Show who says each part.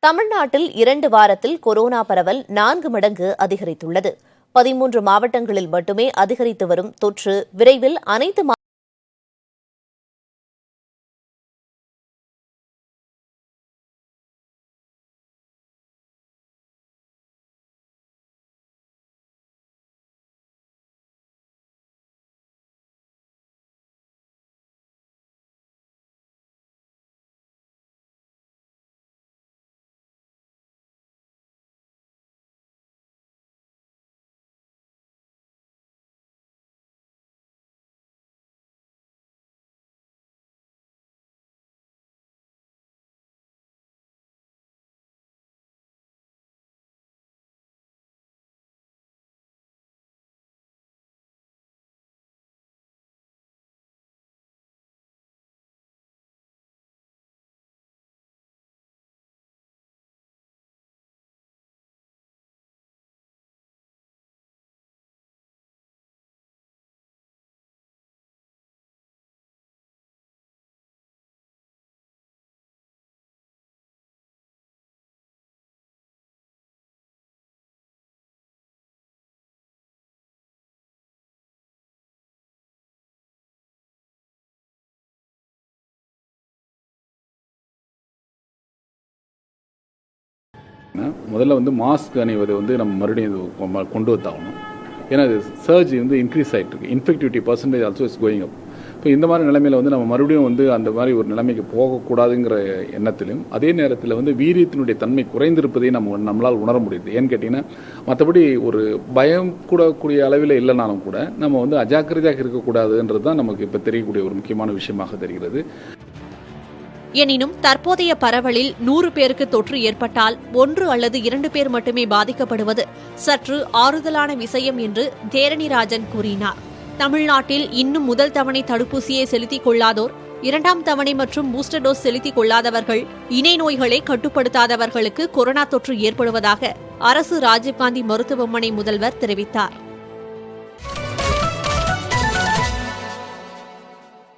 Speaker 1: தமிழ்நாட்டில் 2 வாரத்தில் கொரோனா பரவல் 4 மடங்கு அதிகரித்துள்ளது. 13 மாவட்டங்களில் மட்டுமே அதிகரித்து வரும் தொற்று விரைவில் அனைத்து
Speaker 2: முதல்ல மாஸ்க் அணிவதை நம்ம மறுபடியும் கொண்டு வந்தாகணும். ஏன்னா சர்ஜ் இன்க்ரீஸ் ஆகிட்டு இருக்கு. Infectivity percentage also is going up. இப்போ இந்த மாதிரி நிலைமையில் நம்ம மறுபடியும் அந்த மாதிரி ஒரு நிலைமைக்கு போகக்கூடாதுங்கிற எண்ணத்திலும் அதே நேரத்தில் வீரியத்தினுடைய தன்மை குறைந்திருப்பதை நம்மளால் உணர முடியுது. ஏன்னு கேட்டிங்கன்னா மற்றபடி ஒரு பயம் கூடக்கூடிய அளவில் இல்லைனாலும் கூட நம்ம அஜாக்கிரதையாக இருக்கக்கூடாதுன்றது தான் நமக்கு இப்போ தெரியக்கூடிய ஒரு முக்கியமான விஷயமாக தெரிகிறது.
Speaker 3: எனினும் தற்போதைய பரவலில் 100 பேருக்கு தொற்று ஏற்பட்டால் 1 அல்லது 2 பேர் மட்டுமே பாதிக்கப்படுவது சற்று ஆறுதலான விஷயம் என்று தேரணிராஜன் கூறினார். தமிழ்நாட்டில் இன்னும் முதல் தவணை தடுப்பூசியை செலுத்திக் கொள்ளாதோர், 2ஆம் தவணை மற்றும் பூஸ்டர் டோஸ் செலுத்திக் கொள்ளாதவர்கள், இணை நோய்களை கட்டுப்படுத்தாதவர்களுக்கு கொரோனா தொற்று ஏற்படுவதாக அரசு ராஜீவ்காந்தி மருத்துவமனை முதல்வர் தெரிவித்தார்.